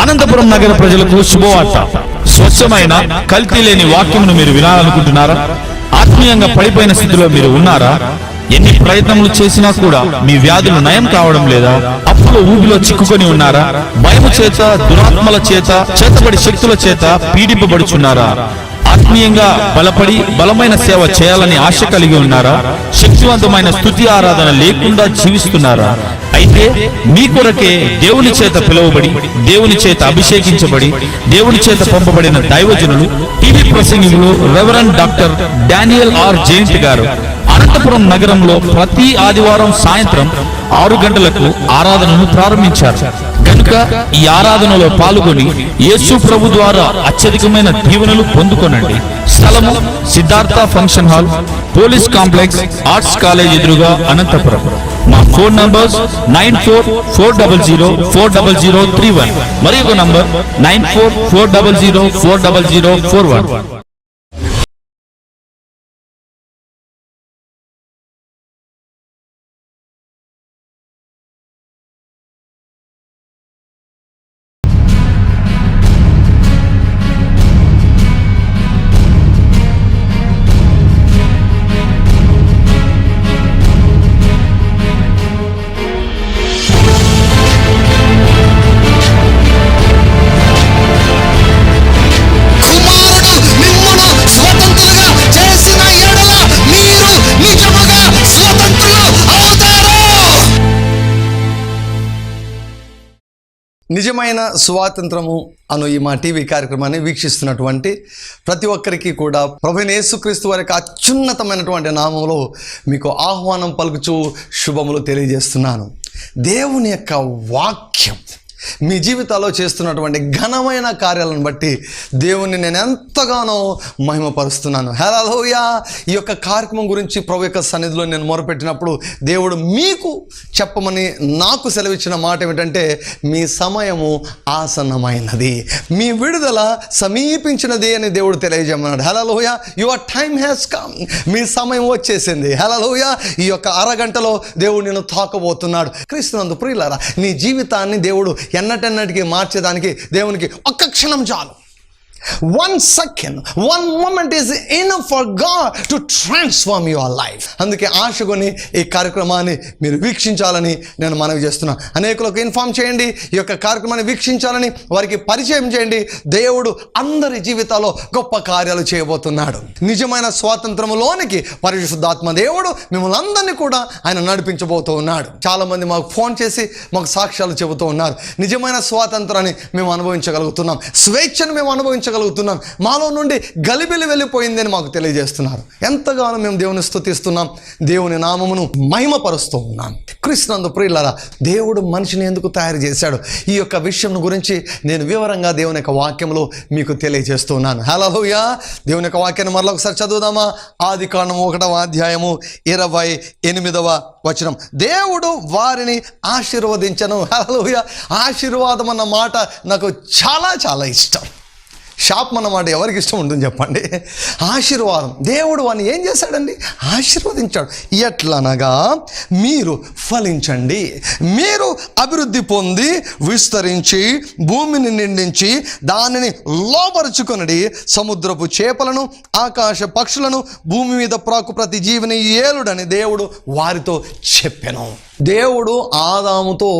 అనంతపురం నగర ప్రజలకు శుభవార్త. స్వచ్ఛమైన కల్తీ లేని వాక్యమును మీరు వినాలనుకుంటున్నారా? ఆత్మీయంగా పడిపోయిన స్థితిలో మీరు ఉన్నారా? ఎన్ని ప్రయత్నములు చేసినా కూడా మీ వ్యాధులు నయం కావడం లేదా? అప్పుల ఊబిలో చిక్కుకొని ఉన్నారా? భయము చేత, దురాత్మల చేత, చేతబడి శక్తుల చేత పీడింపబడుచున్నారా? ఆత్మీయంగా బలపడి బలమైన సేవ చేయాలని ఆశ కలిగి ఉన్నారా? శక్తివంతమైన స్తుతి ఆరాధన లేకుండా జీవిస్తున్నారా? అయితే మీ కొరకే దేవుని చేత పిలువబడి, దేవుని చేత అభిషేకించబడి, దేవుని చేత పంపబడిన దైవజనులు, టీవీ ప్రసంగికులు reverend doctor Daniel R Jayant గారు అనంతపురం నగరంలో ప్రతి ఆదివారం సాయంత్రం 6 గంటలకు ఆరాధనను ప్రారంభించారు. కనుక ఈ ఆరాధనలో పాల్గొని యేసు ప్రభు ద్వారా అత్యధికమైన దీవెనలు పొందుకొనండి. స్థలము Siddhartha function hall, police complex, arts college ఎదురుగా, అనంతపురం. మా ఫోన్ నంబర్స్ 9440040031 మరియు ఒక నంబర్ 9440040041. నిజమైన స్వాతంత్రము అను ఈ మా టీవీ కార్యక్రమాన్ని వీక్షిస్తున్నటువంటి ప్రతి ఒక్కరికి కూడా ప్రభువైన యేసుక్రీస్తు వారి యొక్క అత్యున్నతమైనటువంటి నామములో మీకు ఆహ్వానం పలుకుచూ శుభములు తెలియజేస్తున్నాను. దేవుని యొక్క వాక్యం మీ జీవితాల్లో చేస్తున్నటువంటి ఘనమైన కార్యాలను బట్టి దేవుణ్ణి నేను ఎంతగానో మహిమపరుస్తున్నాను. హల్లెలూయా. ఈ యొక్క కార్యక్రమం గురించి ప్రభు యొక్క సన్నిధిలో నేను మొరపెట్టినప్పుడు దేవుడు మీకు చెప్పమని నాకు సెలవిచ్చిన మాట ఏమిటంటే, మీ సమయము ఆసన్నమైనది, మీ విడుదల సమీపించినది అని దేవుడు తెలియజేయమన్నాడు. Hallelujah. Your time has come. మీ సమయం వచ్చేసింది. హల్లెలూయా. ఈ యొక్క అరగంటలో దేవుడు నేను తాకబోతున్నాడు. క్రీస్తునందు ప్రియులారా, నీ జీవితాన్ని దేవుడు ఎన్నటెన్నటికి మార్చేదానికి దేవునికి ఒక్క క్షణం చాలు. 1 second, 1 moment is enough for God to transform your life. అందుకే ఆశకొని ఈ కార్యక్రమాన్ని మీరు వీక్షించాలని నేను మనవి చేస్తున్నాను. అనేకులకు ఇన్ఫార్మ్ చేయండి, ఈ యొక్క కార్యక్రమాన్ని వీక్షించాలని వారికి పరిచయం చేయండి. దేవుడు అందరి జీవితాల్లో గొప్ప కార్యాలు చేయబోతున్నాడు. నిజమైన స్వాతంత్రములోనికి పరిశుద్ధాత్మ దేవుడు మిమ్మల్ని అందరినీ కూడా ఆయన నడిపించబోతూ ఉన్నాడు. చాలామంది మాకు ఫోన్ చేసి మాకు సాక్ష్యాలు చెబుతూ ఉన్నారు. నిజమైన స్వాతంత్రాన్ని మేము అనుభవించగలుగుతున్నాం, స్వేచ్ఛను మేము అనుభవించగలుగుతున్నాం, మాలో నుండి గలిబిలి వెళ్ళిపోయిందని మాకు తెలియజేస్తున్నారు. ఎంతగానో మేము దేవుని స్తుతిస్తున్నాం, దేవుని నామమును మహిమపరుస్తూ ఉన్నాం. క్రీస్తునందు ప్రియులారా, దేవుడు మనిషిని ఎందుకు తయారు చేశాడు, ఈ యొక్క విషయం గురించి నేను వివరంగా దేవుని యొక్క వాక్యంలో మీకు తెలియజేస్తున్నాను. హల్లెలూయా. దేవుని యొక్క వాక్యాన్ని మరలా ఒకసారి చదువుదామా? ఆదికాండము 1వ అధ్యాయము 28వ వచనం. దేవుడు వారిని ఆశీర్వదించను. హల్లెలూయా. ఆశీర్వాదం అన్న మాట నాకు చాలా చాలా ఇష్టం. శాపం అన్నమాట ఎవరికి ఇష్టం ఉంటుంది చెప్పండి? ఆశీర్వాదం. దేవుడు వాడిని ఏం చేశాడండి? ఆశీర్వదించాడు. ఎట్లనగా, మీరు ఫలించండి, మీరు అభివృద్ధి పొంది విస్తరించి భూమిని నిండించి దానిని లోపరుచుకొనడి, సముద్రపు చేపలను ఆకాశ పక్షులను భూమి మీద ప్రాకు ప్రతి జీవిని ఏలుడని దేవుడు వారితో చెప్పెను. దేవుడు ఆదాముతో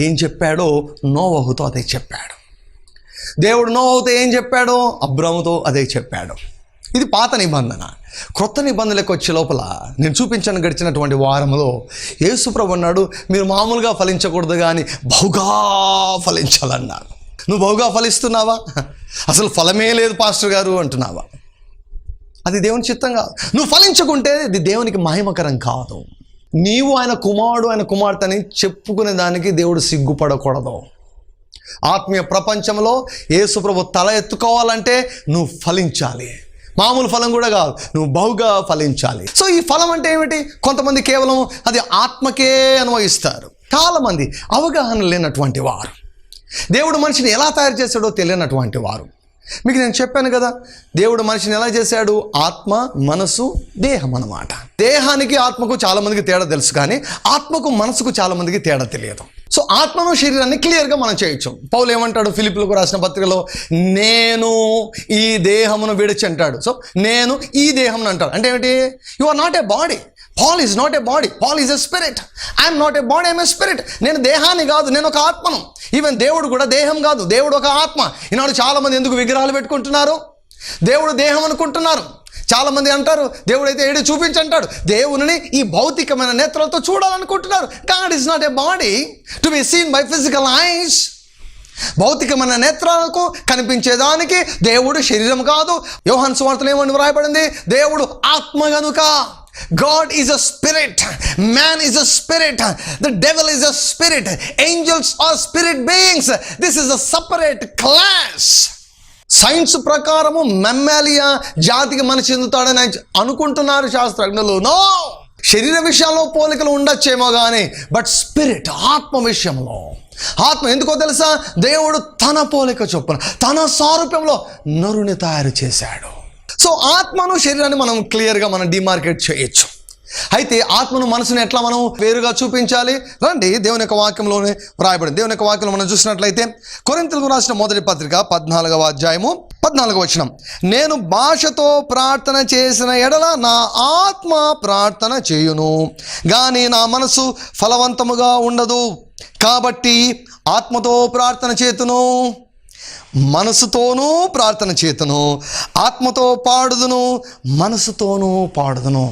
ఏం చెప్పాడో నోవహుతో అదే చెప్పాడు. దేవుడు నోవహుతో ఏం చెప్పాడో అబ్రాముతో అదే చెప్పాడు. ఇది పాత నిబంధన. క్రొత్త నిబంధనలకు వచ్చే లోపల నేను చూపించాను గడిచినటువంటి వారంలో యేసుప్రభు అన్నాడు, మీరు మామూలుగా ఫలించకూడదు కానీ బహుగా ఫలించాలన్నాడు. నువ్వు బహుగా ఫలిస్తున్నావా? అసలు ఫలమే లేదు పాస్టర్ గారు అంటున్నావా? అది దేవుని చిత్తం కాదు. నువ్వు ఫలించకుంటే ఇది దేవునికి మహిమకరం కాదు. నీవు ఆయన కుమారుడు, ఆయన కుమార్తెని చెప్పుకునే దానికి దేవుడు సిగ్గుపడకూడదు. ఆత్మీయ ప్రపంచంలో యేసుప్రభు తల ఎత్తుకోవాలంటే నువ్వు ఫలించాలి. మామూలు ఫలం కూడా కాదు, నువ్వు బహుగా ఫలించాలి. సో ఈ ఫలం అంటే ఏమిటి? కొంతమంది కేవలం అది ఆత్మకే అన్వయిస్తారు. చాలామంది అవగాహన లేనటువంటి వారు, దేవుడు మనిషిని ఎలా తయారు చేశాడో తెలియనటువంటి వారు. మీకు నేను చెప్పాను కదా, దేవుడు మనిషిని ఎలా చేశాడు? ఆత్మ, మనసు, దేహం అన్నమాట. దేహానికి ఆత్మకు చాలామందికి తేడా తెలుసు, కానీ ఆత్మకు మనసుకు చాలామందికి తేడా తెలియదు. సో ఆత్మను శరీరాన్ని క్లియర్గా మనం చేయొచ్చు. పౌలు ఏమంటాడు ఫిలిప్పీయులకు రాసిన పత్రికలో, నేను ఈ దేహమును విడిచి అంటాడు. సో నేను ఈ దేహం అంటాడు అంటే ఏమిటి? You are not a body. Paul is not a body. Paul is a spirit. I am not a body, I am a spirit. నేను దేహాన్ని కాదు, నేను ఒక ఆత్మను. ఈవెన్ దేవుడు కూడా దేహం కాదు, దేవుడు ఒక ఆత్మ. ఈనాడు చాలామంది ఎందుకు విగ్రహాలు పెట్టుకుంటున్నారు? దేవుడు దేహం అనుకుంటున్నారు. చాలామంది అంటారు దేవుడు అయితే ఏడు చూపించంటాడు. దేవుని ఈ భౌతికమైన నేత్రాలతో చూడాలనుకుంటున్నారు. God is not a body to be seen by physical eyes. భౌతికమైన నేత్రాలకు కనిపించేదానికి దేవుడు శరీరం కాదు. యోహాను సువార్తలో ఏమని వ్రాయబడింది? దేవుడు ఆత్మ గనుక. God is a spirit. Man is a spirit. The devil is a spirit. Angels are spirit beings. This is a separate class. Science ప్రకారము మెమ్మాలియా జాతికి మనిషి చెందుతాడని అనుకుంటున్నారు శాస్త్రజ్ఞులు. నో, శరీర విషయాల్లో పోలికలు ఉండొచ్చేమో కానీ బట్ స్పిరిట్, ఆత్మ విషయంలో, ఆత్మ ఎందుకో తెలుసా? దేవుడు తన పోలిక చొప్పున తన సారూప్యంలో నరుని తయారు చేశాడు. సో ఆత్మను శరీరాన్ని మనం క్లియర్గా మనం డిమార్కేట్ చేయొచ్చు. అయితే ఆత్మను మనసును ఎట్లా మనం వేరుగా చూపించాలి? రండి, దేవుని యొక్క వాక్యంలోనే వ్రాయబడింది. దేవుని యొక్క వాక్యంలో మనం చూసినట్లయితే కొరింథీయులకు రాసిన మొదటి పత్రిక 14వ అధ్యాయము 14వ వచనం, నేను భాషతో ప్రార్థన చేసిన ఎడల నా ఆత్మ ప్రార్థన చేయును, కానీ నా మనసు ఫలవంతముగా ఉండదు. కాబట్టి ఆత్మతో ప్రార్థన చేతును, మనసుతోనూ ప్రార్థన చేతును, ఆత్మతో పాడుదును, మనసుతోనూ పాడుదును.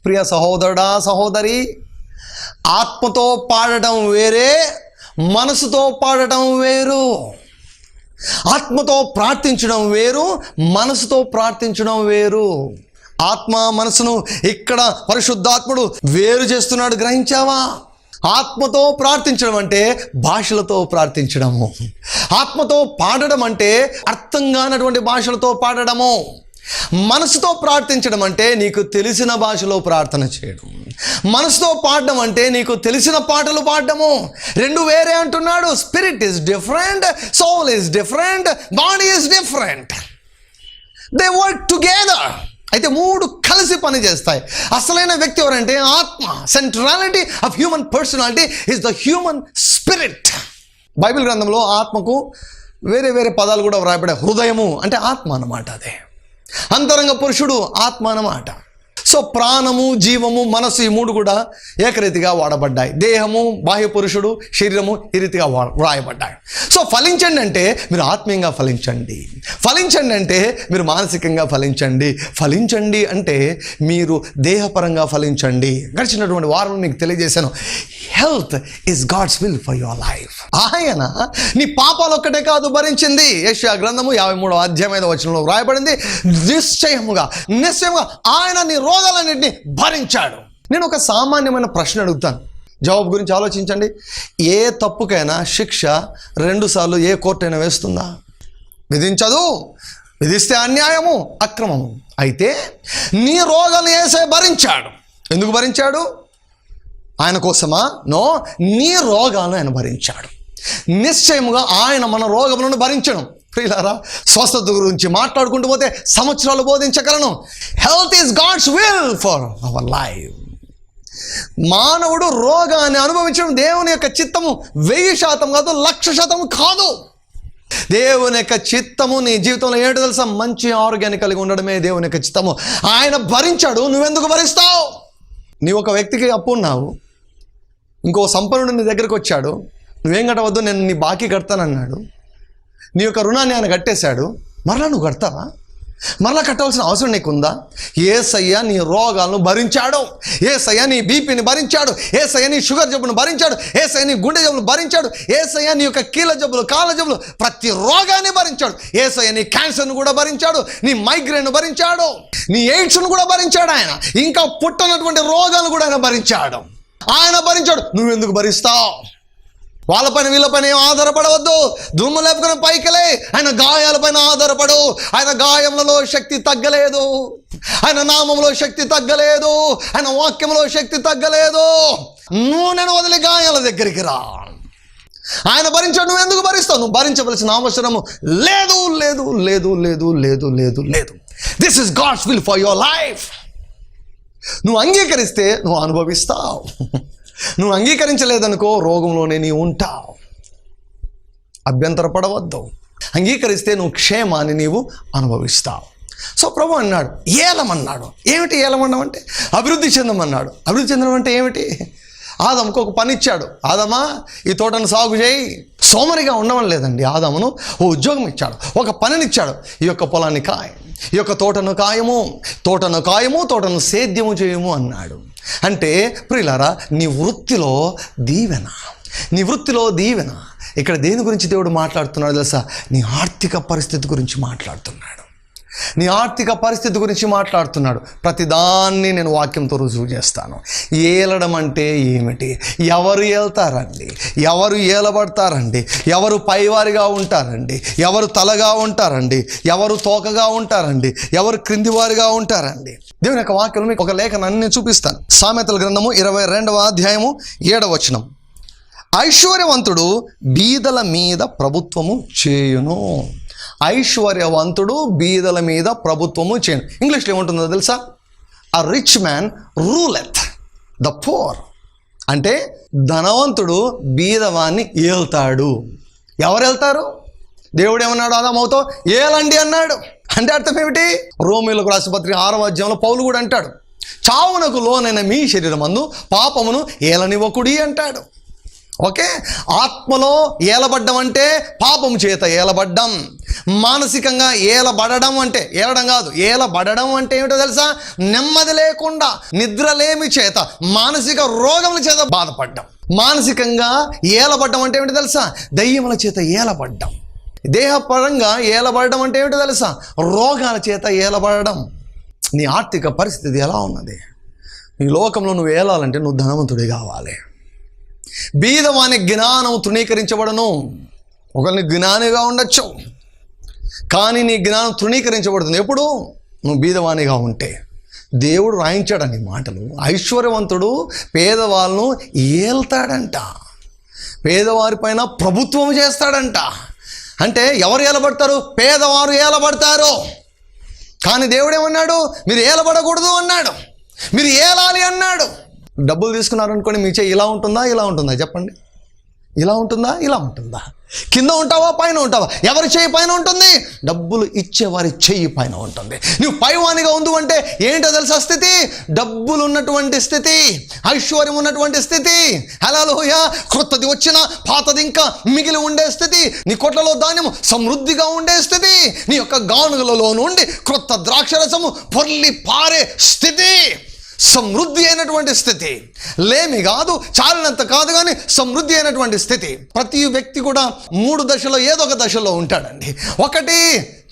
ప్రియ సహోదరుడా, సహోదరి, ఆత్మతో పాడటం వేరే, మనసుతో పాడటం వేరు. ఆత్మతో ప్రార్థించడం వేరు, మనసుతో ప్రార్థించడం వేరు. ఆత్మ మనసును ఇక్కడ పరిశుద్ధాత్ముడు వేరు చేస్తున్నాడు, గ్రహించావా? ఆత్మతో ప్రార్థించడం అంటే భాషలతో ప్రార్థించడము, ఆత్మతో పాడడం అంటే అర్థం కానటువంటి భాషలతో పాడడము, మనసుతో ప్రార్థించడం అంటే నీకు తెలిసిన భాషలో ప్రార్థన చేయడం, మనసుతో పాడడం అంటే నీకు తెలిసిన పాటలు పాడడము. రెండు వేరే అంటున్నాడు. Spirit is different, soul is different, body is different. They work together. అయితే మూడు కలిసి పని చేస్తాయి. అసలైన వ్యక్తి ఎవరంటే ఆత్మ. Centrality of human personality is the human spirit. Bible గ్రంథంలో ఆత్మకు వేరే వేరే పదాలు కూడా వ్రాయబడ్డాయి. హృదయము అంటే ఆత్మ అన్నమాట, అదే అంతరంగ పురుషుడు ఆత్మ అన్నమాట. సో ప్రాణము, జీవము, మనసు ఈ మూడు కూడా ఏకరీతిగా వాడబడ్డాయి. దేహము, బాహ్య పురుషుడు, శరీరము ఈ రీతిగా వ్రాయబడ్డాయి. సో ఫలించండి అంటే మీరు ఆత్మీయంగా ఫలించండి, ఫలించండి అంటే మీరు మానసికంగా ఫలించండి, ఫలించండి అంటే మీరు దేహపరంగా ఫలించండి. గడిచినటువంటి వారం మీకు తెలియజేశాను, health is God's will for your life. ఆయన నీ పాపాలు ఒక్కటే కాదు భరించింది. యెషయా గ్రంథము 53వ అధ్యాయం 5వ వచనంలో వ్రాయబడింది, నిశ్చయముగా ఆయన నీ రోగాలన్నింటినీ భరించాడు. నేను ఒక సామాన్యమైన ప్రశ్న అడుగుతాను, జవాబు గురించి ఆలోచించండి. ఏ తప్పుకైనా శిక్ష 2 సార్లు ఏ కోర్టు అయినా వేస్తుందా? విధించదు. విధిస్తే అన్యాయము, అక్రమము. అయితే నీ రోగాలను యేసే భరించాడు. ఎందుకు భరించాడు? ఆయన కోసమా? నో, నీ రోగాలను ఆయన భరించాడు. నిశ్చయముగా ఆయన మన రోగములను భరించడం. ప్రియులారా, స్వస్థత గురించి మాట్లాడుకుంటూ పోతే సంవత్సరాలు బోధించగలను. Health is God's will for our life. మానవుడు రోగాన్ని అనుభవించడం దేవుని యొక్క చిత్తము 1000% కాదు, 1,00,000% కాదు. దేవుని యొక్క చిత్తము నీ జీవితంలో ఏంటో తెలుసా? మంచి ఆరోగ్యాన్ని కలిగి ఉండడమే దేవుని యొక్క చిత్తము. ఆయన భరించాడు, నువ్వెందుకు భరిస్తావు? నీ ఒక వ్యక్తికి అప్పు ఉన్నావు, ఇంకో సంపన్నుడు నీ దగ్గరికి వచ్చాడు, నువ్వేం కట్టవద్దు, నేను నీ బాకీ కడతానన్నాడు. నీ యొక్క రుణాన్ని ఆయన కట్టేశాడు, మరలా నువ్వు కడతావా? మరలా కట్టవలసిన అవసరం నీకుందా? యేసయ్య నీ రోగాలను భరించాడు, యేసయ్య నీ బీపీని భరించాడు, యేసయ్య నీ షుగర్ జబ్బును భరించాడు, యేసయ్య నీ గుండె జబ్బును భరించాడు, యేసయ్య నీ యొక్క కీళ్ళ జబ్బులు, కాళ్ళ జబ్బులు, ప్రతి రోగాన్ని భరించాడు. యేసయ్య నీ క్యాన్సర్ను కూడా భరించాడు, నీ మైగ్రేన్ భరించాడు, నీ ఎయిడ్స్ను కూడా భరించాడు. ఆయన ఇంకా పుట్టనటువంటి రోగాలను కూడా ఆయన భరించాడు. ఆయన భరించాడు, నువ్వెందుకు భరిస్తావు? వాళ్ళపైన వీళ్ళపైన ఏం ఆధారపడవద్దు. దుమ్ము లేపుకొని పైకిలే. ఆయన గాయాలపైన ఆధారపడు. ఆయన గాయములలో శక్తి తగ్గలేదు, ఆయన నామంలో శక్తి తగ్గలేదు, ఆయన వాక్యంలో శక్తి తగ్గలేదు. నూనెను వదిలి గాయాల దగ్గరికి రా. ఆయన భరించాడు, నువ్వు ఎందుకు భరిస్తావు? నువ్వు భరించవలసిన అవసరము లేదు, లేదు, లేదు, లేదు, లేదు, లేదు, లేదు. This is God's will for your life. నువ్వు అంగీకరిస్తే నువ్వు అనుభవిస్తావు. నువ్వు అంగీకరించలేదనుకో రోగంలోనే నీవు ఉంటావు. అభ్యంతరపడవద్దు. అంగీకరిస్తే నువ్వు క్షేమాన్ని నీవు అనుభవిస్తావు. సో ప్రభు అన్నాడు, ఏలమన్నాడు. ఏమిటి ఏలమన్నాం అంటే? అభివృద్ధి చెందమన్నాడు. అభివృద్ధి చెందడం అంటే ఏమిటి? ఆదాముకు ఒక పని ఇచ్చాడు. ఆదామా, ఈ తోటను సాగు చేయి. సోమరిగా ఉండమని లేదండి. ఆదామును ఓ ఉద్యోగం ఇచ్చాడు, ఒక పనినిచ్చాడు. ఈ యొక్క పొలాన్ని కాయ, ఈ యొక్క తోటను కాయము, తోటను సేద్యము చేయము అన్నాడు. అంటే ప్రియులారా, నీ వృత్తిలో దీవెన. ఇక్కడ దేని గురించి దేవుడు మాట్లాడుతున్నాడు తెలుసా? నీ ఆర్థిక పరిస్థితి గురించి మాట్లాడుతున్నాడు. ప్రతిదాన్ని నేను వాక్యంతో రుజువు చేస్తాను. ఏలడం అంటే ఏమిటి? ఎవరు ఏళ్తారండి? ఎవరు ఏలబడతారండి? ఎవరు పైవారిగా ఉంటారండి? ఎవరు తలగా ఉంటారండి? ఎవరు తోకగా ఉంటారండి? ఎవరు క్రిందివారిగా ఉంటారండి? దేవుని యొక్క వాక్యం మీకు ఒక లేఖనాన్ని నేను చూపిస్తాను. సామెతల గ్రంథము 22వ అధ్యాయము 7వ వచనం. ఐశ్వర్యవంతుడు బీదల మీద ప్రభుత్వము చేయును. ఐశ్వర్యవంతుడు బీదల మీద ప్రభుత్వము చేయను. ఇంగ్లీష్లో ఏముంటుందో తెలుసా? A rich man ruleth the poor. అంటే ధనవంతుడు బీదవాన్ని ఏల్తాడు. ఎవరు వెళ్తారు? దేవుడు ఏమన్నాడు? ఆదాముతో ఏలండి అన్నాడు. అంటే అర్థం ఏమిటి? రోమీయులకు రాసిన పత్రిక 6వ అధ్యాయంలో పౌలు కూడా అంటాడు, చావునకు లోనైన మీ శరీరమందు పాపమును ఏలనివ్వకుడి అంటాడు. ఓకే, ఆత్మలో ఏలబడ్డం అంటే పాపము చేత ఏలబడ్డం. మానసికంగా ఏలబడడం అంటే, ఏలడం కాదు, ఏలబడడం అంటే ఏమిటో తెలుసా? నెమ్మది లేకుండా నిద్రలేమి చేత మానసిక రోగముల చేత బాధపడ్డం. మానసికంగా ఏలబడ్డం అంటే ఏమిటో తెలుసా? దయ్యముల చేత ఏలబడ్డం. దేహపరంగా ఏలబడడం అంటే ఏమిటో తెలుసా? రోగాల చేత ఏలబడడం. నీ ఆర్థిక పరిస్థితి ఎలా ఉన్నది? నీ లోకంలో నువ్వు ఏలాలంటే నువ్వు ధనవంతుడి కావాలి. బీదవాని జ్ఞానం తృణీకరించబడను. ఒకరిని జ్ఞానిగా ఉండొచ్చు, కానీ నీ జ్ఞానం తృణీకరించబడుతుంది ఎప్పుడు? నువ్వు బీదవానిగా ఉంటే. దేవుడు రాయించాడని మాటలు. ఐశ్వర్యవంతుడు పేదవాళ్ళను ఏల్తాడంట, పేదవారిపైన ప్రభుత్వం చేస్తాడంట. అంటే ఎవరు ఏలబడతారు? పేదవారు ఏలబడతారు. కానీ దేవుడు ఏమన్నాడు? మీరు ఏలబడకూడదు అన్నాడు, మీరు ఏలాలి అన్నాడు. డబ్బులు తీసుకున్నారనుకోండి, మీ చెయ్యి ఇలా ఉంటుందా చెప్పండి? ఇలా ఉంటుందా? కింద ఉంటావా పైన ఉంటావా? ఎవరి చెయ్యి పైన ఉంటుంది? డబ్బులు ఇచ్చేవారి చెయ్యి పైన ఉంటుంది. నువ్వు పైవానిగా ఉండు అంటే ఏంటో తెలుసా స్థితి? డబ్బులు ఉన్నటువంటి స్థితి, ఐశ్వర్యం ఉన్నటువంటి స్థితి. హల్లెలూయా. క్రొత్తది వచ్చినా పాతది ఇంకా మిగిలి ఉండే స్థితి. నీ కొట్లలో ధాన్యము సమృద్ధిగా ఉండే స్థితి. నీ యొక్క గానుగలలో నుండి క్రొత్త ద్రాక్షరసము పొర్లి పారే స్థితి. సమృద్ధి అయినటువంటి స్థితి. లేమి కాదు, చాలినంత కాదు, కానీ సమృద్ధి అయినటువంటి స్థితి. ప్రతి వ్యక్తి కూడా 3 దశలో ఏదో ఒక దశలో ఉంటాడండి. ఒకటి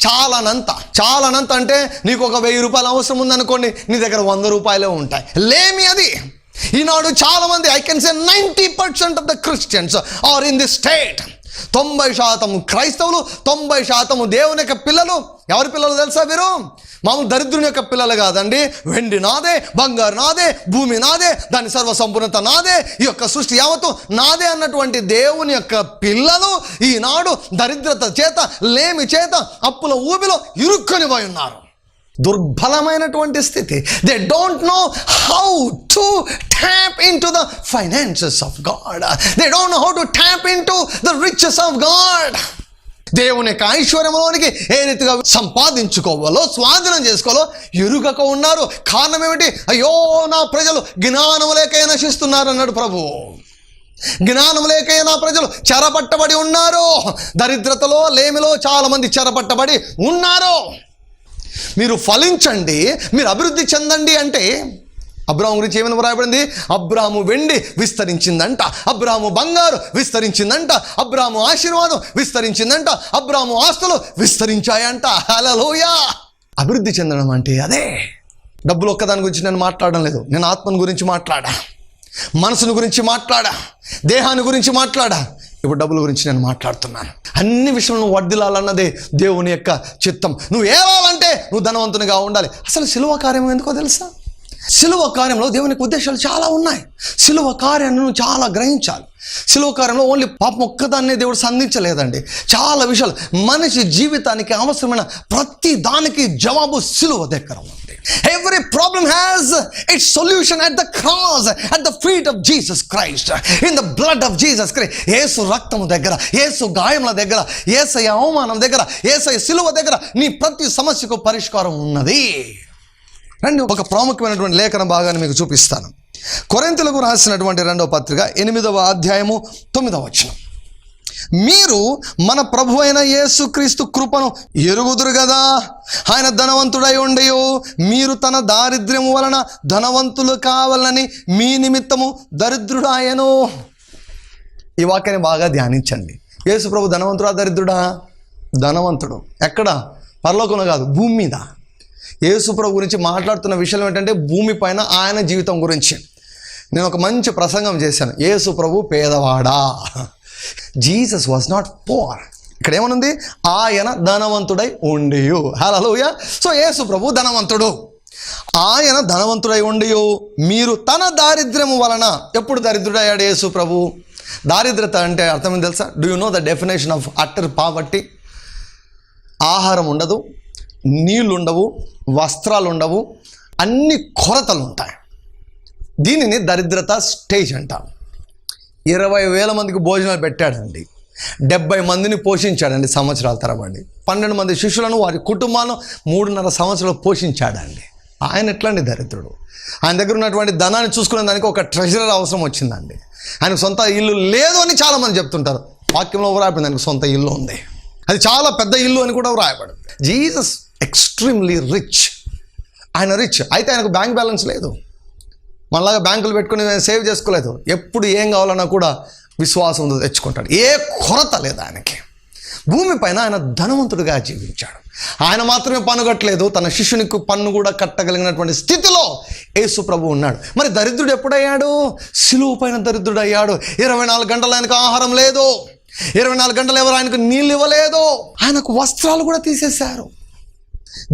చాలనంత అంటే నీకు ఒక 1000 రూపాయలు అవసరం ఉందనుకోండి, నీ దగ్గర 100 రూపాయలే ఉంటాయి. లేమి అది. ఈనాడు చాలా మంది, I can say 90% of the Christians are in the state. 90% క్రైస్తవులు, 90% దేవుని యొక్క పిల్లలు. ఎవరి పిల్లలు తెలుసా? వీరు మామూలు దరిద్రుని యొక్క పిల్లలు కాదండి. వెండి నాదే, బంగారు నాదే, భూమి నాదే, దాని సర్వసంపూర్ణత నాదే, ఈ యొక్క సృష్టి యావత్తు నాదే అన్నటువంటి దేవుని యొక్క పిల్లలు ఈనాడు దరిద్రత చేత, లేమి చేత, అప్పుల ఊబిలో ఇరుక్కొని పోయి ఉన్నారు. దుర్బలమైనటువంటి స్థితి. They don't know how to tap in to the finances of God. They don't know how to tap in to the riches of God. దేవుని యొక్క ఐశ్వర్యంలోనికి ఏ రీతిగా సంపాదించుకోవాలో, స్వాధీనం చేసుకోవాలో ఎరుగక ఉన్నారు. కారణం ఏమిటి? అయ్యో నా ప్రజలు జ్ఞానం లేక నశిస్తున్నారు అన్నాడు ప్రభు. జ్ఞానం లేక నా ప్రజలు చెరపట్టబడి ఉన్నారు. దరిద్రతలో, లేమిలో చాలా మంది చెరపట్టబడి ఉన్నారు. మీరు ఫలించండి, మీరు అభివృద్ధి చెందండి అంటే అబ్రాహాము గురించి ఏమైనా రాయబడింది? అబ్రాహాము వెండి విస్తరించిందంట, అబ్రాహాము బంగారు విస్తరించిందంట, అబ్రాహాము ఆశీర్వాదం విస్తరించిందంట, అబ్రాహాము ఆస్తులు విస్తరించాయంట. హల్లెలూయా. అభివృద్ధి చెందడం అంటే అదే. డబ్బులు ఒక్కదాని గురించి నేను మాట్లాడడం లేదు. నేను ఆత్మను గురించి మాట్లాడా, మనసును గురించి మాట్లాడా, దేహాన్ని గురించి మాట్లాడా. ఇప్పుడు డబ్బుల గురించి నేను మాట్లాడుతున్నాను. అన్ని విషయంలో వర్ధిల్లాలన్నదే దేవుని యొక్క చిత్తం. నువ్వు ఏవాలంటే నువ్వు ధనవంతునిగా ఉండాలి. అసలు సిలువ కార్యం ఎందుకో తెలుసా? సిలువ కార్యంలో దేవునికి ఉద్దేశాలు చాలా ఉన్నాయి. సిలువ కార్యాన్ని నువ్వు చాలా గ్రహించాలి. సిలువ కార్యంలో ఓన్లీ పాపం ఒక్కదాన్నే దేవుడు సంధించలేదండి. చాలా విషయాలు, మనిషి జీవితానికి అవసరమైన ప్రతి దానికి జవాబు సిలువ దగ్గర ఉంది. Every problem has its solution at the cross, at the feet of Jesus Christ, in the blood of Jesus Christ. యేసు రక్తము దగ్గర, యేసు గాయముల దగ్గర, యేసయ్య అవమానం దగ్గర, యేసయ్య సిలువ దగ్గర నీ ప్రతి సమస్యకు పరిష్కారం ఉన్నది. రండి, ఒక ప్రాముఖ్యమైనటువంటి లేఖన భాగాన్ని మీకు చూపిస్తాను. కొరింథీయులకు రాసినటువంటి 2వ పత్రిక 8వ అధ్యాయము 9వ వచనం. మీరు మన ప్రభు అయిన యేసుక్రీస్తు కృపను ఎరుగుదురు కదా, ఆయన ధనవంతుడై ఉండయో మీరు తన దారిద్ర్యము వలన ధనవంతులు కావాలని మీ నిమిత్తము దరిద్రుడాయను. ఈ వాక్యాన్ని బాగా ధ్యానించండి. యేసు ప్రభు ధనవంతుడా దరిద్రుడా? ధనవంతుడు. ఎక్కడ? పరలోకంలో కాదు, భూమి మీద. యేసు ప్రభు గురించి మాట్లాడుతున్న విషయం ఏంటంటే భూమి పైన ఆయన జీవితం గురించి. నేను ఒక మంచి ప్రసంగం చేశాను, యేసు ప్రభు పేదవాడా. Jesus was not poor. ఇక్కడ ఏమనుంది? ఆయన ధనవంతుడై ఉండియు. హల్లెలూయా. సో యేసు ప్రభు ధనవంతుడు. ఆయన ధనవంతుడై ఉండియు మీరు తన దారిద్ర్యము వలన. ఎప్పుడు దరిద్రుడయ్యాడు యేసు ప్రభు? దారిద్రత అంటే అర్థం ఏంటి తెలుసా? Do you know the definition of utter poverty? ఆహారం ఉండదు, నీళ్ళు ఉండవు, వస్త్రాలు ఉండవు, అన్ని కొరతలు ఉంటాయి. దీనిని దరిద్రత స్టేజ్ అంటాం. 20,000 మందికి భోజనాలు పెట్టాడండి, 70 మందిని పోషించాడండి సంవత్సరాల తరబడి, 12 మంది శిష్యులను వారి కుటుంబాలను 3.5 సంవత్సరాలు పోషించాడండి. ఆయన ఎట్లాంటి దరిద్రుడు? ఆయన దగ్గర ఉన్నటువంటి ధనాన్ని చూసుకునే దానికి ఒక ట్రెజరర్ అవసరం వచ్చిందండి. ఆయనకు సొంత ఇల్లు లేదు అని చాలామంది చెప్తుంటారు. వాక్యంలో వ్రాయబడింది ఆయనకు సొంత ఇల్లు ఉంది, అది చాలా పెద్ద ఇల్లు అని కూడా వ్రాయబడింది. Jesus extremely rich. ఆయన రిచ్ అయితే ఆయనకు బ్యాంక్ బ్యాలెన్స్ లేదు. మనలాగా బ్యాంకులు పెట్టుకుని సేవ్ చేసుకోలేదు. ఎప్పుడు ఏం కావాలన్నా కూడా విశ్వాసంతో తెచ్చుకుంటాడు. ఏ కొరత లేదు ఆయనకి. భూమిపైన ఆయన ధనవంతుడిగా జీవించాడు. ఆయన మాత్రమే పన్ను కట్టలేదు, తన శిష్యునికి పన్ను కూడా కట్టగలిగినటువంటి స్థితిలో యేసు ప్రభు ఉన్నాడు. మరి దరిద్రుడు ఎప్పుడయ్యాడు? సిలువ పైన దరిద్రుడు అయ్యాడు. 24 గంటలు ఆయనకు ఆహారం లేదు, 24 గంటలు ఎవరు ఆయనకు నీళ్ళు ఇవ్వలేదు, ఆయనకు వస్త్రాలు కూడా తీసేశారు.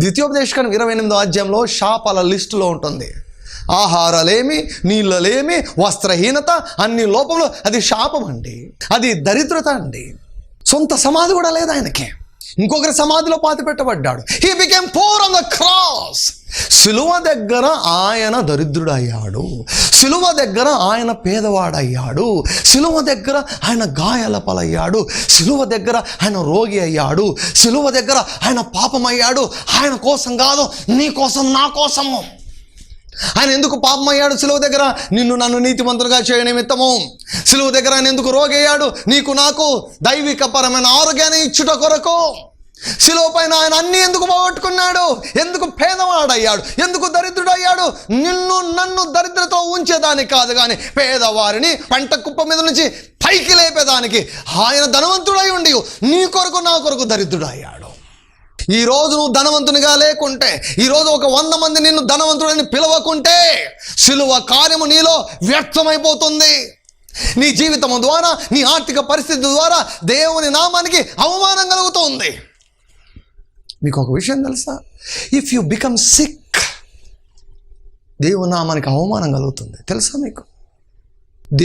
ద్వితీయోపదేశకాండం 28వ అధ్యాయంలో శాపాల లిస్టులో ఉంటుంది. ఆహారాలేమి, నీళ్ళలేమి, వస్త్రహీనత, అన్ని లోపంలో. అది శాపం అండి, అది దరిద్రత అండి. సొంత సమాధి కూడా లేదు ఆయనకి, ఇంకొకరి సమాధిలో పాతి పెట్టబడ్డాడు. He became poor on the cross. సిలువ దగ్గర ఆయన దరిద్రుడు అయ్యాడు, సిలువ దగ్గర ఆయన పేదవాడయ్యాడు, సిలువ దగ్గర ఆయన గాయాల పాలయ్యాడు, సిలువ దగ్గర ఆయన రోగి అయ్యాడు, సిలువ దగ్గర ఆయన పాపం అయ్యాడు. ఆయన కోసం కాదు, నీ కోసం, నా కోసము. ఆయన ఎందుకు పాపం అయ్యాడు సిలువ దగ్గర? నిన్ను నన్ను నీతిమంతులుగా చేయ నిమిత్తము. సిలువ దగ్గర ఆయన ఎందుకు రోగి అయ్యాడు? నీకు నాకు దైవికపరమైన ఆరోగ్యాన్ని ఇచ్చుట కొరకు. సిలువ పైన ఆయన అన్ని ఎందుకు పోగొట్టుకున్నాడు? ఎందుకు పేదవాడయ్యాడు? ఎందుకు దరిద్రుడయ్యాడు? నిన్ను నన్ను దరిద్రతో ఉంచేదానికి కాదు, కానీ పేదవారిని పంట కుప్ప మీద నుంచి పైకి లేపేదానికి ఆయన ధనవంతుడై ఉండి నీ కొరకు, నా కొరకు దరిద్రుడయ్యాడు. ఈరోజు నువ్వు ధనవంతునిగా లేకుంటే, ఈరోజు ఒక 100 మంది నిన్ను ధనవంతుడని పిలవకుంటే, సిలువ కార్యము నీలో వ్యర్థమైపోతుంది. నీ జీవితము ద్వారా, నీ ఆర్థిక పరిస్థితి ద్వారా దేవుని నామానికి అవమానం కలుగుతుంది. మీకు ఒక విషయం తెలుసా? ఇఫ్ యు బికమ్ సిక్, దేవుని నామానికి అవమానం కలుగుతుంది. తెలుసా మీకు?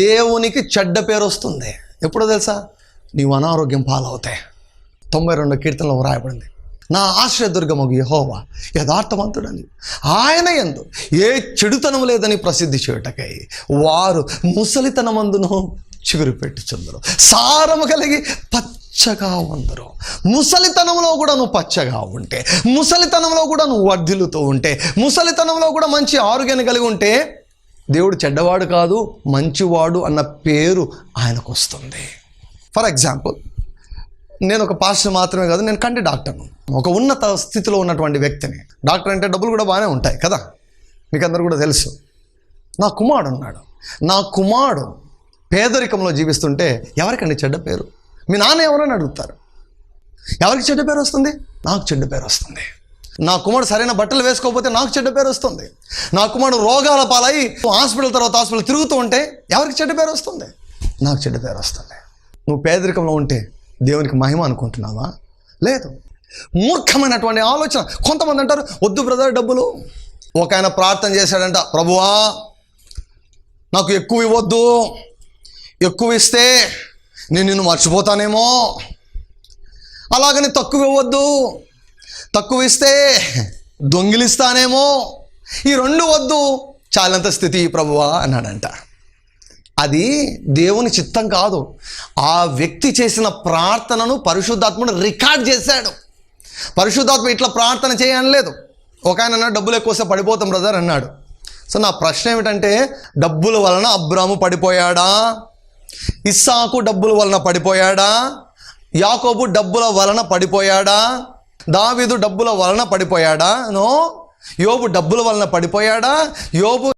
దేవునికి చెడ్డ పేరు వస్తుంది. ఎప్పుడో తెలుసా? నీవు అనారోగ్యం పాలవుతాయి. 92 కీర్తనలో వ్రాయబడింది, నా ఆశ్రయదుర్గమగు యెహోవా యథార్థవంతుడని, ఆయన యందు ఏ చెడుతనం లేదని ప్రసిద్ధి చేయుటకై వారు ముసలితనమందును చిగురు పెట్టుచుందరు, సారము కలిగి పచ్చగా ఉందరు. ముసలితనంలో కూడా నువ్వు పచ్చగా ఉంటే, ముసలితనంలో కూడా నువ్వు వర్ధిల్లుతూ ఉంటే, ముసలితనంలో కూడా మంచి ఆరోగ్యాన్ని కలిగి ఉంటే, దేవుడు చెడ్డవాడు కాదు, మంచివాడు అన్న పేరు ఆయనకు వస్తుంది. ఫర్ ఎగ్జాంపుల్, నేను ఒక పాస్టర్ మాత్రమే కాదు, నేను కంటి డాక్టర్ను. ఒక ఉన్నత స్థితిలో ఉన్నటువంటి వ్యక్తిని. డాక్టర్ అంటే డబ్బులు కూడా బాగానే ఉంటాయి కదా, మీకు అందరు కూడా తెలుసు. నా కుమారుడు ఉన్నాడు. నా కుమారుడు పేదరికంలో జీవిస్తుంటే ఎవరికండి చెడ్డ పేరు? మీ నాన్న ఎవరని అడుగుతారు. ఎవరికి చెడ్డ పేరు వస్తుంది? నాకు చెడ్డ పేరు వస్తుంది. నా కుమారుడు సరైన బట్టలు వేసుకోకపోతే నాకు చెడ్డ పేరు వస్తుంది. నా కుమారుడు రోగాల పాలై హాస్పిటల్ తర్వాత హాస్పిటల్ తిరుగుతూ ఉంటే ఎవరికి చెడ్డ పేరు వస్తుంది? నాకు చెడ్డ పేరు వస్తుంది. నువ్వు పేదరికంలో ఉంటే దేవునికి మహిమ అనుకుంటున్నావా? లేదు. మూర్ఖమైనటువంటి ఆలోచన. కొంతమంది అంటారు, వద్దు బ్రదర్ డబ్బులు, ఒక ఆయన ప్రార్థన చేశాడంట, ప్రభువా నాకు ఎక్కువ ఇవ్వద్దు, ఎక్కువ ఇస్తే నేను నిన్ను మర్చిపోతానేమో, అలాగని తక్కువ ఇవ్వద్దు, తక్కువ ఇస్తే దొంగిలిస్తానేమో, ఈ రెండు వద్దు, చాలంత స్థితి ప్రభువా అన్నాడంట. అది దేవుని చిత్తం కాదు. ఆ వ్యక్తి చేసిన ప్రార్థనను పరిశుద్ధాత్ముడు రికార్డ్ చేశాడు. పరిశుద్ధాత్మ ఇట్లా ప్రార్థన చేయనలేదు. ఒక ఆయన అన్నాడు, డబ్బులు ఎక్కువ వస్తే పడిపోతాం బ్రదర్ అన్నాడు. సో నా ప్రశ్న ఏమిటంటే, డబ్బుల వలన అబ్రాము పడిపోయాడా? ఇస్సాకు డబ్బుల వలన పడిపోయాడా? యాకోబు డబ్బుల వలన పడిపోయాడా? దావీదు డబ్బుల వలన పడిపోయాడా? నో. యోబు డబ్బుల వలన పడిపోయాడా? యోబు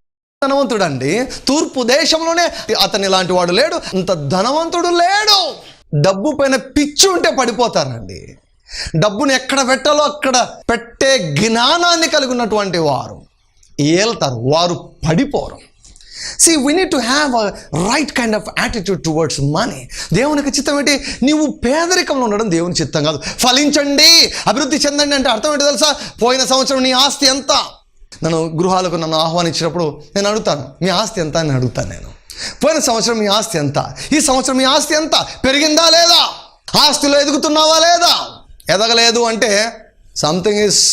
ధనవంతుడండి, తూర్పు దేశంలోనే అతని లాంటి వాడు లేడు, అంత ధనవంతుడు లేడు. డబ్బు పైన పిచ్చి ఉంటే పడిపోతారండి. డబ్బుని ఎక్కడ పెట్టాలో అక్కడ పెట్టే జ్ఞానాన్ని కలిగి ఉన్నటువంటి వారు ఏళ్తారు, వారు పడిపోరు. See, we need to have a right kind of attitude towards money. దేవునికి చిత్తం ఏంటి? నీవు పేదరికంలో ఉండడం దేవుని చిత్తం కాదు. ఫలించండి, అభివృద్ధి చెందండి అంటే అర్థం ఏంటి తెలుసా? పోయిన సంవత్సరం నీ ఆస్తి ఎంత? గృహాలకు నన్ను ఆహ్వానించినప్పుడు నేను అడుగుతాను, మీ ఆస్తి ఎంత అని అడుగుతాను నేను. పోయిన సంవత్సరం మీ ఆస్తి ఎంత? ఈ సంవత్సరం మీ ఆస్తి ఎంత? పెరిగిందా లేదా? ఆస్తిలో ఎదుగుతున్నావా లేదా? ఎదగలేదు అంటే something is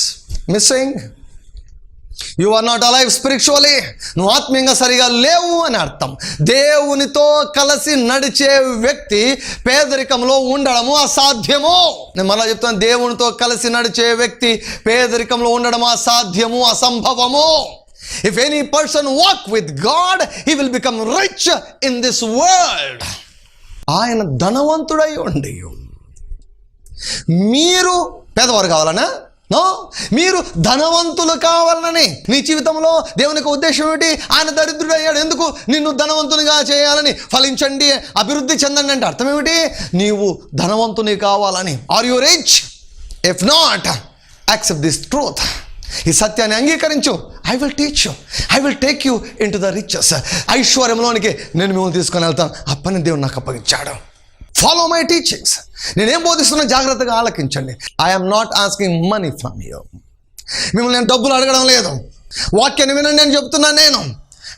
missing. You are not alive spiritually. నువ్వు ఆత్మీయంగా సరిగా లేవు అని అర్థం. దేవునితో కలిసి నడిచే వ్యక్తి పేదరికంలో ఉండడము అసాధ్యము. నేను మళ్ళీ చెప్తాను, దేవునితో కలిసి నడిచే వ్యక్తి పేదరికంలో ఉండడం అసాధ్యము, అసంభవము. If any person walk with God, he will become rich in this world. ఆయన ధనవంతుడై ఉండి మీరు పేదవారు కావాలనా? నో. మీరు ధనవంతులు కావాలని నీ జీవితంలో దేవునికి ఉద్దేశం ఏమిటి? ఆయన దరిద్రుడు అయ్యాడు ఎందుకు? నిన్ను ధనవంతునిగా చేయాలని. ఫలించండి, అభివృద్ధి చెందండి అంటే అర్థం ఏమిటి? నీవు ధనవంతుని కావాలని. Are you rich? If not, accept this truth. ఈ సత్యాన్ని అంగీకరించు. I will teach you, I will take you into the riches. ఐశ్వర్యంలోనికి నేను మిమ్మల్ని తీసుకొని వెళ్తాను. ఆ పని దేవుడు నాకు అప్పగించాడు. Follow my teachings. నేనేం బోధిస్తున్నా జాగ్రత్తగా ఆలకించండి. I'm not asking money from you. మిమ్మల్ని నేను డబ్బులు అడగడం లేదు. వాక్యాన్ని వినండి అని చెప్తున్నాను. నేను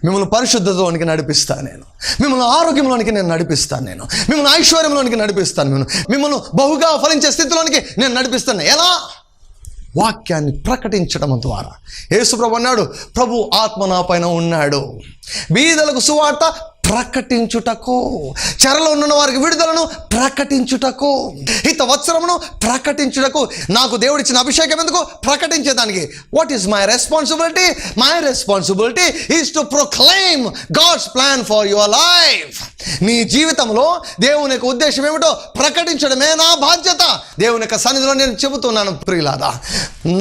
మిమ్మల్ని పరిశుద్ధతలోనికి నడిపిస్తాను. నేను మిమ్మల్ని ఆరోగ్యంలోనికి నేను నడిపిస్తాను. నేను మిమ్మల్ని ఐశ్వర్యంలోనికి నడిపిస్తాను. మిమ్మల్ని బహుగా ఫలించే స్థితిలోనికి నేను నడిపిస్తాను. ఎలా? వాక్యాన్ని ప్రకటించడం ద్వారా. యేసు ప్రభు అన్నాడు, ప్రభు ఆత్మ నా పైన ఉన్నాడు, బీదలకు సువార్త ప్రకటించుటకు, చెరలో ఉన్న వారికి విడుదలను ప్రకటించుటకు, హితవత్సరమును ప్రకటించుటకు. నాకు దేవుడిచ్చిన అభిషేకం ఎందుకు? ప్రకటించేదానికి. What is my responsibility? My responsibility is to proclaim God's plan for your life. నీ జీవితంలో దేవుని యొక్క ఉద్దేశం ఏమిటో ప్రకటించడమే నా బాధ్యత. దేవుని యొక్క సన్నిధిలో నేను చెబుతున్నాను ప్రియులారా,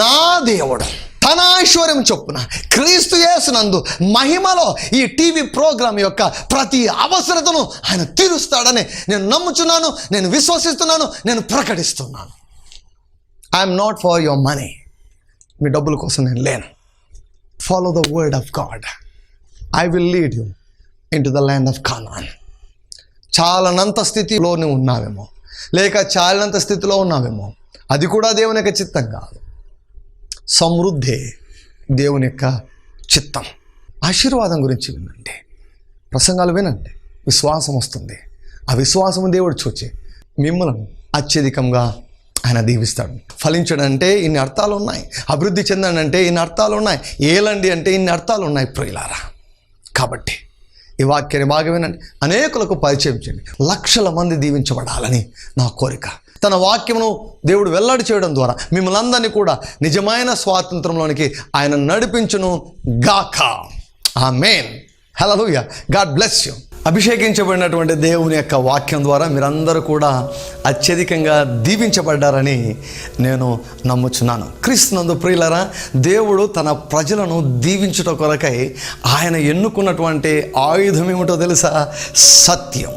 నా దేవుడు తన ఐశ్వర్యం చొప్పున క్రీస్తు యేసునందు మహిమలో ఈ టీవీ ప్రోగ్రాం యొక్క ప్రతి అవసరతను ఆయన తీరుస్తాడని నేను నమ్ముచున్నాను, నేను విశ్వసిస్తున్నాను, నేను ప్రకటిస్తున్నాను. I'm not for your money. మీ డబ్బుల కోసం నేను లేను. Follow the word of God. I will lead you into the land of Canaan. చాలనంత స్థితిలో నువ్వు ఉన్నావేమో, లేక చాలినంత స్థితిలో ఉన్నావేమో, అది కూడా దేవుని యొక్క చిత్తం కాదు. సమృద్ధి దేవుని యొక్క చిత్తం. ఆశీర్వాదం గురించి వినండి, ప్రసంగాలు వినండి, విశ్వాసం వస్తుంది. ఆ విశ్వాసం దేవుడు చూచి మిమ్మల్ని అత్యధికంగా ఆయన దీవిస్తాడు. ఫలించడం అంటే ఇన్ని అర్థాలు ఉన్నాయి, అభివృద్ధి చెందండి అంటే ఇన్ని అర్థాలు ఉన్నాయి, ఏలండి అంటే ఇన్ని అర్థాలు ఉన్నాయి ప్రియులారా. కాబట్టి ఈ వాక్యాన్ని బాగా వినండి, అనేకులకు పరిచయం చేయండి. లక్షల మంది దీవించబడాలని నా కోరిక. తన వాక్యమును దేవుడు వెల్లడి చేయడం ద్వారా మిమ్మల్ని అందరినీ కూడా నిజమైన స్వాతంత్రంలోనికి ఆయన నడిపించును గాక. Amen. Hallelujah. God bless you. అభిషేకించబడినటువంటి దేవుని యొక్క వాక్యం ద్వారా మీరందరూ కూడా అత్యధికంగా దీవించబడ్డారని నేను నమ్ముచున్నాను. క్రీస్తునందు ప్రియులారా, దేవుడు తన ప్రజలను దీవించుట కొరకై ఆయన ఎన్నుకున్నటువంటి ఆయుధం ఏమిటో తెలుసా? సత్యం.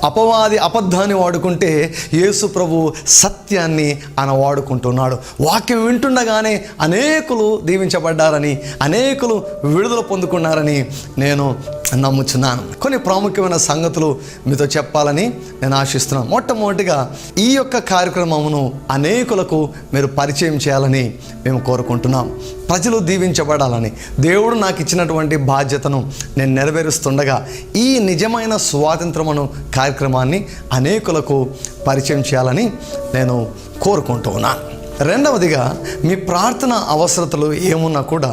అపవాది అబద్ధాన్ని వాడుకుంటే యేసు ప్రభు సత్యాన్ని ఆయన వాడుకుంటున్నాడు. వాక్యం వింటుండగానే అనేకులు దీవించబడ్డారని, అనేకులు విడుదల పొందుకున్నారని నేను నమ్ముచున్నాను. కొన్ని ప్రాముఖ్యమైన ముఖ్యమైన సంగతులు మీతో చెప్పాలని నేను ఆశిస్తున్నాను. మొట్టమొదటిగా ఈ యొక్క కార్యక్రమమును అనేకులకు మీరు పరిచయం చేయాలని మేము కోరుకుంటున్నాం. ప్రజలు దీవించబడాలని దేవుడు నాకు ఇచ్చినటువంటి బాధ్యతను నేను నెరవేరుస్తుండగా ఈ నిజమైన స్వాతంత్రమును కార్యక్రమాన్ని అనేకులకు పరిచయం చేయాలని నేను కోరుకుంటూ ఉన్నాను. రెండవదిగా మీ ప్రార్థన అవసరతలు ఏమున్నా కూడా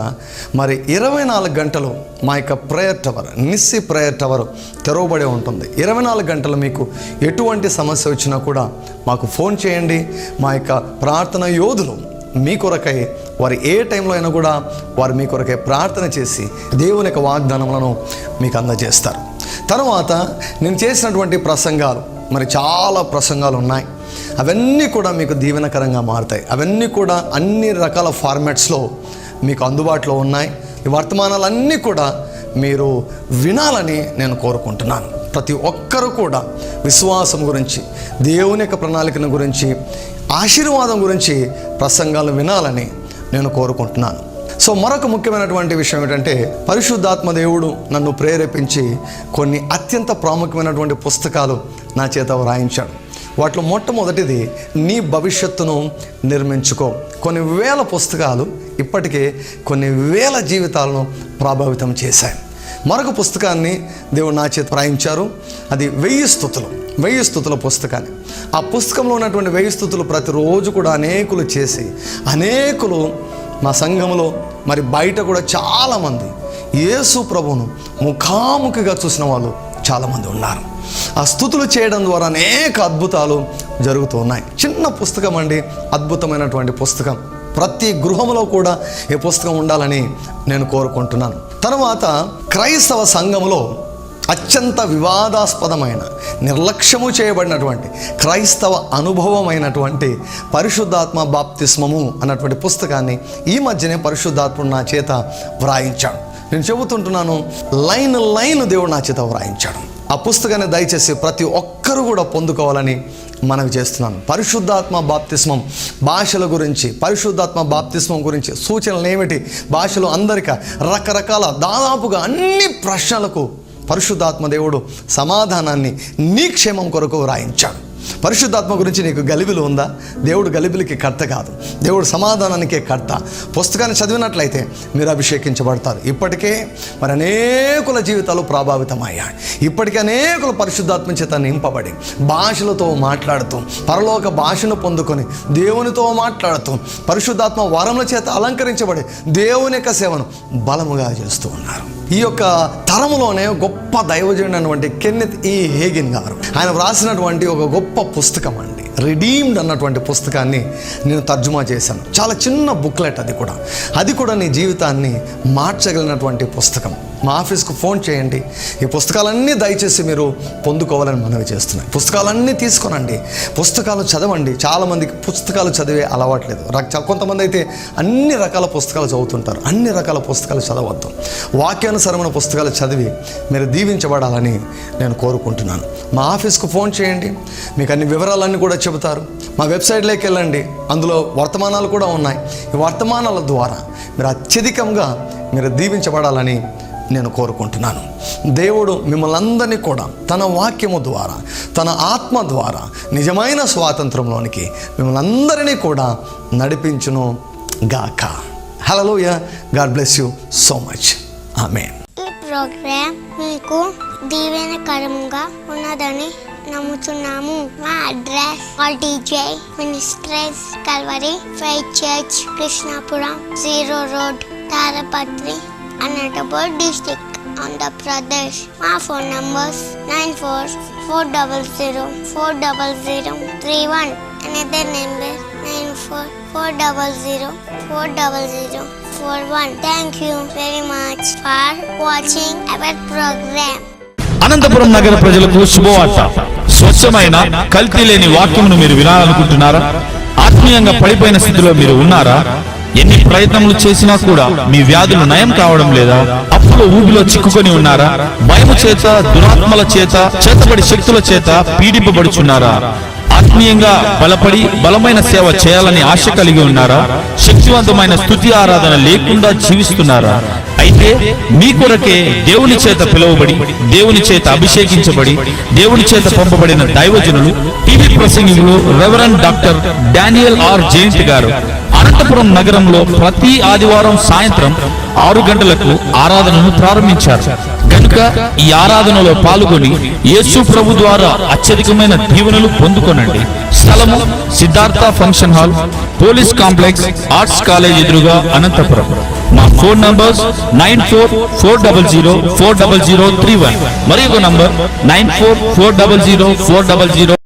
మరి 24 గంటలు మా యొక్క prayer tower, Nissi prayer tower తెరవబడి ఉంటుంది. 24 గంటలు మీకు ఎటువంటి సమస్య వచ్చినా కూడా మాకు ఫోన్ చేయండి. మా యొక్క ప్రార్థన యోధులు మీ కొరకై వారు ఏ టైంలో అయినా కూడా వారు మీ కొరకై ప్రార్థన చేసి దేవుని యొక్క వాగ్దానములను మీకు అందజేస్తారు. తర్వాత నేను చేసినటువంటి ప్రసంగాలు, మరి చాలా ప్రసంగాలు ఉన్నాయి, అవన్నీ కూడా మీకు దీవెనకరంగా మారుతాయి. అవన్నీ కూడా అన్ని రకాల ఫార్మాట్స్లో మీకు అందుబాటులో ఉన్నాయి. ఈ వర్తమానాలన్నీ కూడా మీరు వినాలని నేను కోరుకుంటున్నాను. ప్రతి ఒక్కరూ కూడా విశ్వాసం గురించి, దేవుని యొక్క ప్రణాళికను గురించి, ఆశీర్వాదం గురించి ప్రసంగాలు వినాలని నేను కోరుకుంటున్నాను. సో మరొక ముఖ్యమైనటువంటి విషయం ఏంటంటే, పరిశుద్ధాత్మ దేవుడు నన్ను ప్రేరేపించి కొన్ని అత్యంత ప్రాముఖ్యమైనటువంటి పుస్తకాలు నా చేత వ్రాయించాడు. వాటిలో మొట్టమొదటిది నీ భవిష్యత్తును నిర్మించుకో. కొన్ని వేల పుస్తకాలు ఇప్పటికే కొన్ని వేల జీవితాలను ప్రభావితం చేశాయి. మరొక పుస్తకాన్ని దేవుడు నా చేత వ్రాయించారు. అది 1000 స్తుతులు, 1000 స్తుతుల పుస్తకాన్ని. ఆ పుస్తకంలో ఉన్నటువంటి 1000 స్తుతులు ప్రతిరోజు కూడా అనేకులు చేసి, అనేకులు మా సంఘంలో మరి బయట కూడా చాలామంది యేసు ప్రభువును ముఖాముఖిగా చూసిన వాళ్ళు చాలామంది ఉన్నారు. ఆ స్తుతులు చేయడం ద్వారా అనేక అద్భుతాలు జరుగుతూ ఉన్నాయి. చిన్న పుస్తకం అండి, అద్భుతమైనటువంటి పుస్తకం. ప్రతి గృహంలో కూడా ఈ పుస్తకం ఉండాలని నేను కోరుకుంటున్నాను. తర్వాత క్రైస్తవ సంఘములో అత్యంత వివాదాస్పదమైన, నిర్లక్ష్యము చేయబడినటువంటి క్రైస్తవ అనుభవమైనటువంటి పరిశుద్ధాత్మ బాప్తిస్మము అన్నటువంటి పుస్తకాన్ని ఈ మధ్యనే పరిశుద్ధాత్ముడు నా చేత వ్రాయించాడు. నేను చెబుతుంటున్నాను, లైన్ దేవుడు నా చేత వ్రాయించాడు. ఆ పుస్తకాన్ని దయచేసి ప్రతి ఒక్కరూ కూడా పొందుకోవాలని మనవి చేస్తున్నాను. పరిశుద్ధాత్మ బాప్తిస్మం భాషల గురించి, పరిశుద్ధాత్మ బాప్తిస్మం గురించి సూచనలు ఏమిటి, భాషలు అందరికీ రకరకాల దాదాపుగా అన్ని ప్రశ్నలకు పరిశుద్ధాత్మ దేవుడు సమాధానాన్ని నీ క్షేమం కొరకు వ్రాయించాడు. పరిశుద్ధాత్మ గురించి నీకు గలిబిలు ఉందా? దేవుడు గలిబిలికి కర్త కాదు, దేవుడు సమాధానానికే కర్త. పుస్తకాన్ని చదివినట్లయితే మీరు అభిషేకించబడతారు. ఇప్పటికే మరి అనేకుల జీవితాలు ప్రభావితమయ్యాయి. ఇప్పటికే అనేకుల పరిశుద్ధాత్మ చేత నింపబడి భాషలతో మాట్లాడుతూ, పరలోక భాషను పొందుకొని దేవునితో మాట్లాడుతూ, పరిశుద్ధాత్మ వరముల చేత అలంకరించబడి దేవుని యొక్క సేవను బలముగా చేస్తూ ఉన్నారు. ఈ యొక్క తరములోనే గొప్ప దైవజనుడు అయినటువంటి కెన్నెత్ ఈ హేగిన్ గారు, ఆయన వ్రాసినటువంటి ఒక గొప్ప పుస్తకం అండి, రిడీమ్డ్ అన్నటువంటి పుస్తకాన్ని నేను తర్జుమా చేశాను. చాలా చిన్న బుక్లెట్, అది కూడా నీ జీవితాన్ని మార్చగలిగినటువంటి పుస్తకం. మా ఆఫీస్కు ఫోన్ చేయండి. ఈ పుస్తకాలన్నీ దయచేసి మీరు పొందుకోవాలని మనవి చేస్తున్నాయి. పుస్తకాలన్నీ తీసుకోనండి, పుస్తకాలు చదవండి. చాలామందికి పుస్తకాలు చదివే అలవాట్లేదు. కొంతమంది అయితే అన్ని రకాల పుస్తకాలు చదువుతుంటారు. అన్ని రకాల పుస్తకాలు చదవద్దు. వాక్యానుసారమైన పుస్తకాలు చదివి మీరు దీవించబడాలని నేను కోరుకుంటున్నాను. మా ఆఫీస్కు ఫోన్ చేయండి, మీకు అన్ని వివరాలన్నీ కూడా చెబుతారు. మా వెబ్సైట్లోకి వెళ్ళండి, అందులో వర్తమానాలు కూడా ఉన్నాయి. ఈ వర్తమానాల ద్వారా మీరు అత్యధికంగా మీరు దీవించబడాలని నేను కోరుకుంటున్నాను. దేవుడు మిమ్మల్ని అందరినీ కూడా తన వాక్యము ద్వారా, తన ఆత్మ ద్వారా నిజమైన స్వాతంత్రంలోనికి మిమ్మల్ని అందరినీ కూడా నడిపించును గాక. Hallelujah. God bless you so much. Amen. ఈ ప్రోగ్రామ్ మీకు దీవెనకరంగా ఉన్నదని నమ్ముతున్నాము. మా address RTJ ministries Calvary faith church, Krishnapuram 0 road, Tarapatri, Anantapur district, Andhra Pradesh. My phone numbers 9440040031. Another number 9440040041. Thank you very much for watching our program. Anantapuram నగర ప్రజలకు శుభవార్త. స్వచ్ఛమైన కల్తీ లేని వాక్యమును మీరు వినాలనుకుంటున్నారా? ఆత్మీయంగా పడిపోయిన స్థితిలో మీరు ఉన్నారా? ఎన్ని ప్రయత్నములు చేసినా కూడా మీ వ్యాధులు నయం కావడం లేదా? అప్పులు ఊబిలో చిక్కుకొని ఉన్నారా? భయము చేత, దురాత్మల చేత, చేతబడి శక్తుల చేత పీడింపబడుచున్నారా? ఆత్మీయంగా బలపడి బలమైన సేవ చేయాలని ఆశ కలిగి ఉన్నారా? శక్తివంతమైన స్తుతి ఆరాధన లేకుండా జీవిస్తున్నారా? అయితే మీ కొరకే దేవుని చేత పిలువబడి, దేవుని చేత అభిషేకించబడి, దేవుని చేత పంపబడిన దైవజనులు, టీవీ ప్రసంగికులు reverend doctor Daniel R Jayant గారు అనంతపురం నగరంలో ప్రతి ఆదివారం సాయంత్రం 6 గంటలకు ఆరాధనను ప్రారంభించారు. కనుక ఈ ఆరాధనలో పాల్గొని యేసు ప్రభు ద్వారా అత్యధికమైన దీవెనలు పొందుకొనండి. స్థలము Siddhartha function hall, police complex, arts college ఎదురుగా, అనంతపురం. మా ఫోన్ నంబర్స్ 9440040031 మరియు నంబర్ 94400400